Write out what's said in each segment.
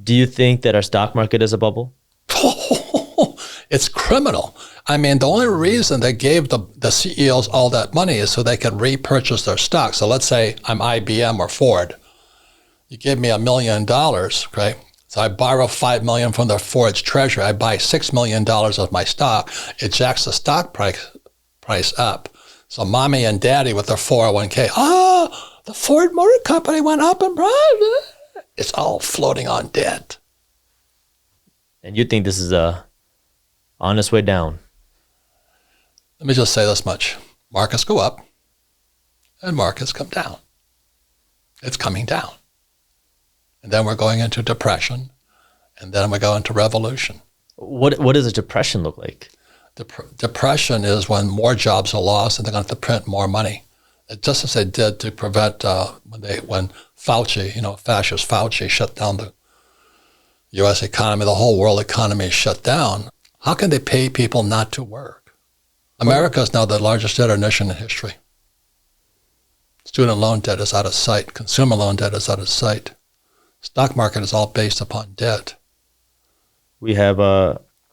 Do you think that our stock market is a bubble? It's criminal. I mean, the only reason they gave the CEOs all that money is so they could repurchase their stock. So let's say I'm IBM or Ford. You give me $1 million, okay? So I borrow $5 million from the Ford's treasury. I buy $6 million of my stock. It jacks the stock price up. So mommy and daddy with their 401k, the Ford Motor Company went up in price. It's all floating on debt. And you think this is on its way down? Let me just say this much. Markets go up and markets come down. It's coming down. And then we're going into depression, and then we go into revolution. What does a depression look like? Depression is when more jobs are lost and they're going to have to print more money. Just as they did to prevent when Fauci, fascist Fauci shut down the U.S. economy, the whole world economy is shut down. How can they pay people not to work? America is now the largest debtor nation in history. Student loan debt is out of sight. Consumer loan debt is out of sight. Stock market is all based upon debt. We have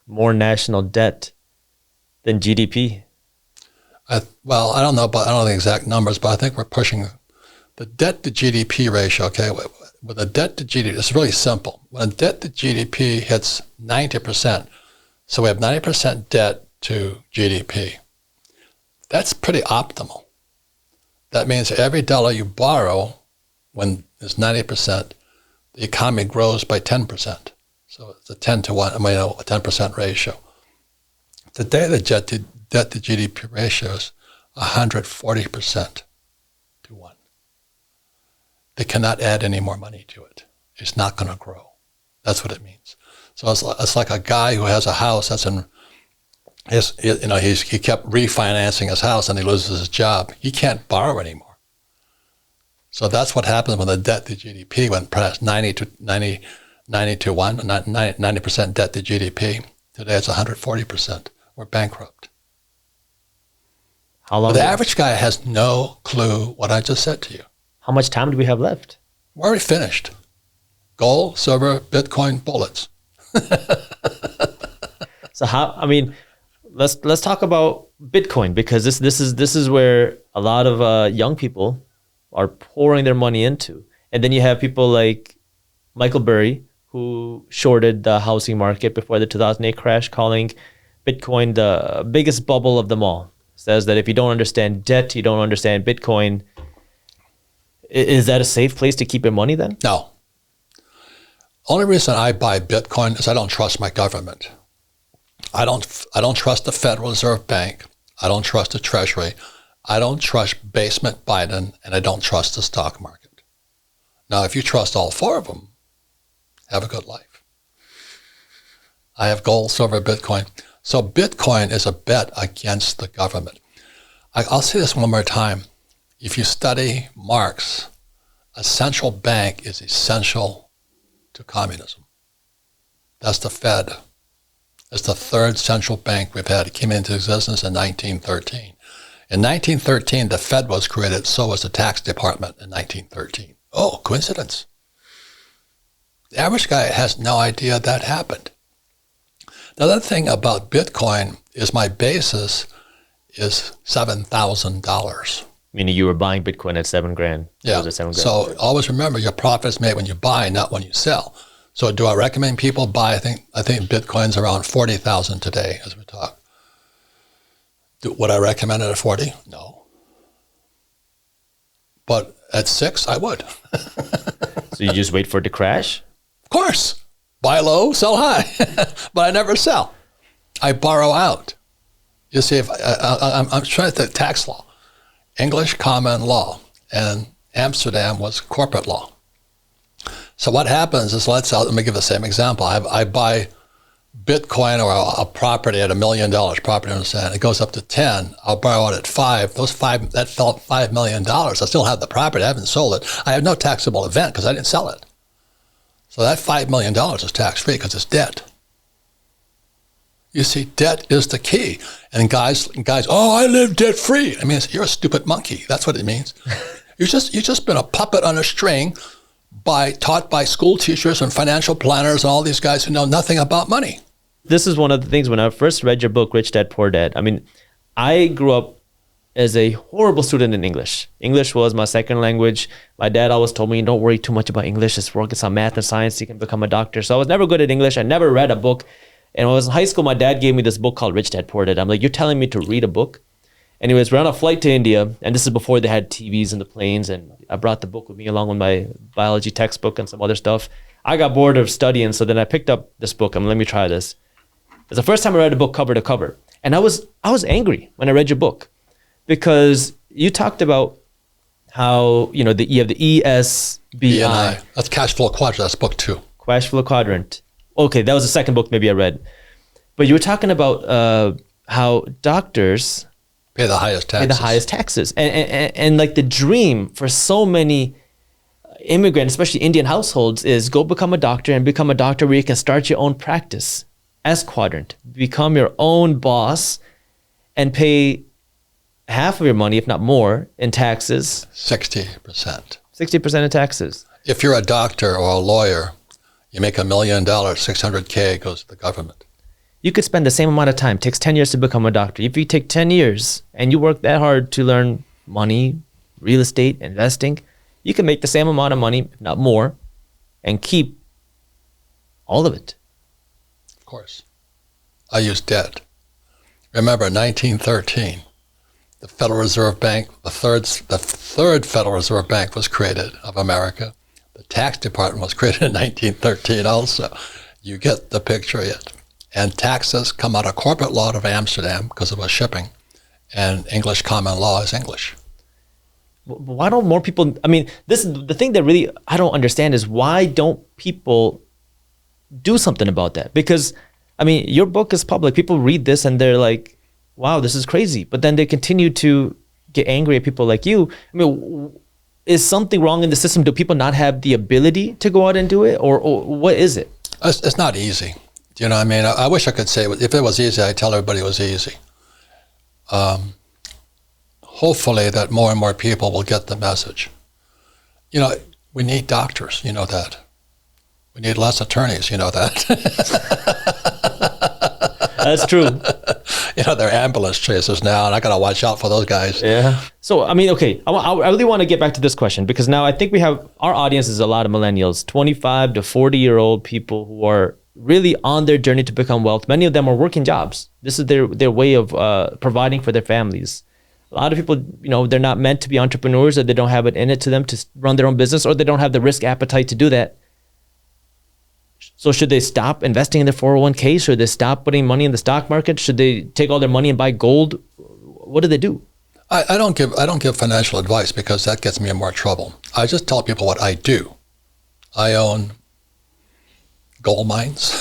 more national debt than GDP. I don't know the exact numbers, but I think we're pushing the debt to GDP ratio. Okay, with a debt to GDP, it's really simple. When a debt to GDP hits 90%, so we have 90% debt to GDP. That's pretty optimal. That means every dollar you borrow, when it's 90%, the economy grows by 10%. So it's a 10 to 1, a 10% ratio. Today, the debt to GDP ratio is 140% to 1. They cannot add any more money to it. It's not going to grow. That's what it means. So it's like a guy who has a house that's he kept refinancing his house and he loses his job. He can't borrow anymore. So that's what happens when the debt to GDP went past 90 to 1, 90% debt to GDP. Today it's 140%. We're bankrupt. How long? But the average guy has no clue what I just said to you. How much time do we have left? We're already finished. Gold, silver, Bitcoin, bullets. So let's talk about Bitcoin, because this is where a lot of young people are pouring their money into. And then you have people like Michael Burry, who shorted the housing market before the 2008 crash, calling Bitcoin the biggest bubble of them all. Says that if you don't understand debt, you don't understand Bitcoin. Is that a safe place to keep your money then? No. Only reason I buy Bitcoin is I don't trust my government. I don't trust the Federal Reserve Bank. I don't trust the Treasury. I don't trust basement Biden, and I don't trust the stock market. Now, if you trust all four of them, have a good life. I have gold, silver, Bitcoin. So Bitcoin is a bet against the government. I'll say this one more time. If you study Marx, a central bank is essential to communism. That's the Fed. It's the third central bank we've had. It came into existence in 1913. In 1913, the Fed was created, so was the tax department in 1913. Oh, coincidence. The average guy has no idea that happened. The other thing about Bitcoin is my basis is $7,000. Meaning you were buying Bitcoin at $7,000. Yeah. So always remember, your profit is made when you buy, not when you sell. So do I recommend people buy? I think Bitcoin's around 40,000 today as we talk. Would I recommend it at 40? No. But at 6, I would. So you just wait for it to crash? Of course. Buy low, sell high. But I never sell. I borrow out. You see, if I'm trying to think tax law, English common law, and Amsterdam was corporate law. So what happens is, let me give the same example. I buy Bitcoin or a property at $1 million, property on the sand. It goes up to 10. I'll borrow it at 5. That fell $5 million. I still have the property. I haven't sold it. I have no taxable event because I didn't sell it. So that $5 million is tax-free because it's debt. You see, debt is the key. And guys, I live debt-free. I mean, you're a stupid monkey. That's what it means. You've just been a puppet on a string taught by school teachers and financial planners and all these guys who know nothing about money. This is one of the things when I first read your book, Rich Dad, Poor Dad. I mean, I grew up as a horrible student in English. English was my second language. My dad always told me, don't worry too much about English. Just focus on math and science. You can become a doctor. So I was never good at English. I never read a book. And when I was in high school, my dad gave me this book called Rich Dad, Poor Dad. I'm like, you're telling me to read a book? Anyways, we're on a flight to India. And this is before they had TVs in the planes. And I brought the book with me along with my biology textbook and some other stuff. I got bored of studying. So then I picked up this book. I'm like, let me try this. It's the first time I read a book cover to cover. And I was angry when I read your book because you talked about how, you have the ESBI. That's Cash Flow Quadrant. That's book 2. Cash Flow Quadrant. Okay, that was the second book maybe I read. But you were talking about how doctors pay the highest taxes. And like the dream for so many immigrants, especially Indian households, is go become a doctor and become a doctor where you can start your own practice. S quadrant, become your own boss and pay half of your money, if not more, in taxes. 60%. 60% in taxes. If you're a doctor or a lawyer, you make $1 million, $600K goes to the government. You could spend the same amount of time. It takes 10 years to become a doctor. If you take 10 years and you work that hard to learn money, real estate, investing, you can make the same amount of money, if not more, and keep all of it. Of course. I use debt. Remember, 1913, the Federal Reserve Bank, the third Federal Reserve Bank was created of America. The tax department was created in 1913 also. You get the picture yet. And taxes come out of corporate law of Amsterdam because it was shipping, and English common law is English. Why don't more people, I mean, this is the thing that really I don't understand is why don't people do something about that? Because, I mean, your book is public. People read this and they're like, wow, this is crazy. But then they continue to get angry at people like you. I mean, is something wrong in the system? Do people not have the ability to go out and do it? Or what is it? It's not easy. You know what I mean? I wish I could say, if it was easy, I'd tell everybody it was easy. Hopefully that more and more people will get the message. You know, we need doctors, you know that. We need less attorneys, you know that. That's true. You know, they're ambulance chasers now, and I got to watch out for those guys. Yeah. So, I mean, okay, I really want to get back to this question because now I think our audience is a lot of millennials, 25 to 40-year-old people who are really on their journey to become wealth. Many of them are working jobs. This is their way of providing for their families. A lot of people, you know, they're not meant to be entrepreneurs, or they don't have it in it to them to run their own business, or they don't have the risk appetite to do that. So should they stop investing in their 401k? Should they stop putting money in the stock market? Should they take all their money and buy gold? What do they do? I don't give financial advice because that gets me in more trouble. I just tell people what I do. I own gold mines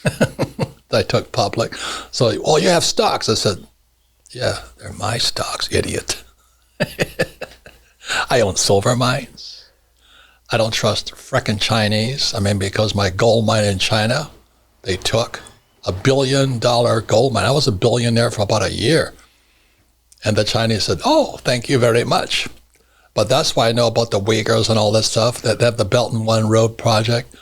that I took public. So, well, you have stocks. I said, yeah, they're my stocks, idiot. I own silver mines. I don't trust frickin' Chinese. I mean, because my gold mine in China, they took $1 billion gold mine. I was a billionaire for about a year. And the Chinese said, oh, thank you very much. But that's why I know about the Uyghurs and all that stuff, that they have the Belt and One Road project.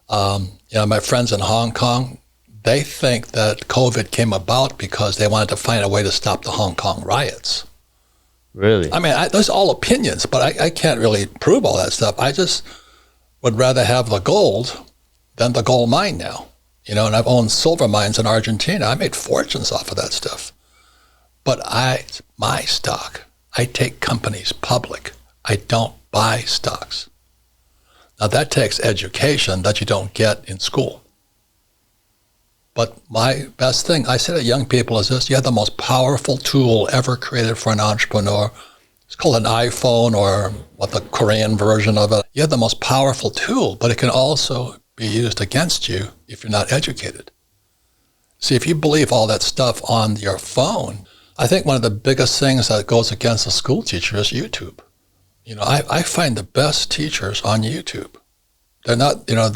You know, my friends in Hong Kong, they think that COVID came about because they wanted to find a way to stop the Hong Kong riots. Really? I mean, those are all opinions, but I can't really prove all that stuff. I just would rather have the gold than the gold mine now. You know, and I've owned silver mines in Argentina. I made fortunes off of that stuff. But my stock, I take companies public. I don't buy stocks. Now that takes education that you don't get in school. But my best thing, I say to young people, is this: you have the most powerful tool ever created for an entrepreneur. It's called an iPhone, or what the Korean version of it. You have the most powerful tool, but it can also be used against you if you're not educated. See, if you believe all that stuff on your phone, I think one of the biggest things that goes against a school teacher is YouTube. You know, I find the best teachers on YouTube. They're not, you know,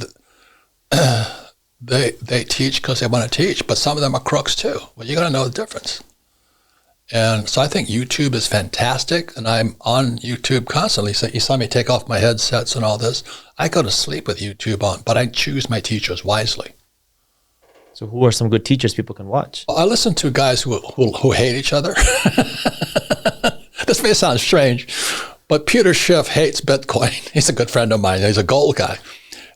they teach because they want to teach, but some of them are crooks too. Well, you got to know the difference. And so I think YouTube is fantastic, and I'm on YouTube constantly. So you saw me take off my headsets and all this. I go to sleep with YouTube on, but I choose my teachers wisely. So who are some good teachers people can watch? I listen to guys who hate each other. This may sound strange, but Peter Schiff hates Bitcoin. He's a good friend of mine. He's a gold guy.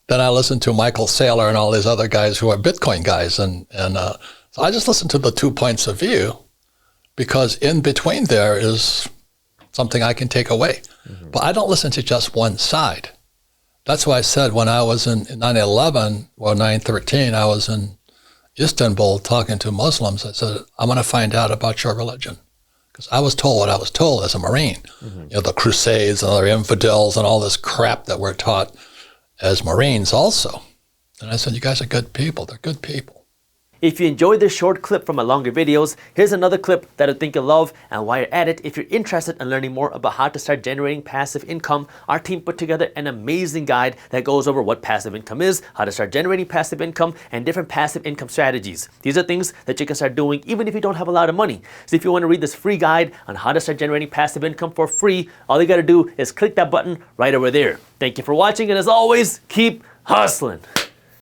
Then I listen to Michael Saylor and all these other guys who are Bitcoin guys. And so I just listen to the 2 points of view, because in between there is something I can take away. Mm-hmm. But I don't listen to just one side. That's why I said when I was in 9/11 or 9/13, I was in Istanbul talking to Muslims. I said, I'm going to find out about your religion. Because I was told what I was told as a Marine. Mm-hmm. You know, the Crusades and other infidels and all this crap that we're taught as Marines also. And I said, you guys are good people. They're good people. If you enjoyed this short clip from my longer videos, here's another clip that I think you'll love. And while you're at it, if you're interested in learning more about how to start generating passive income, our team put together an amazing guide that goes over what passive income is, how to start generating passive income, and different passive income strategies. These are things that you can start doing even if you don't have a lot of money. So if you want to read this free guide on how to start generating passive income for free, all you got to do is click that button right over there. Thank you for watching, and as always, keep hustling.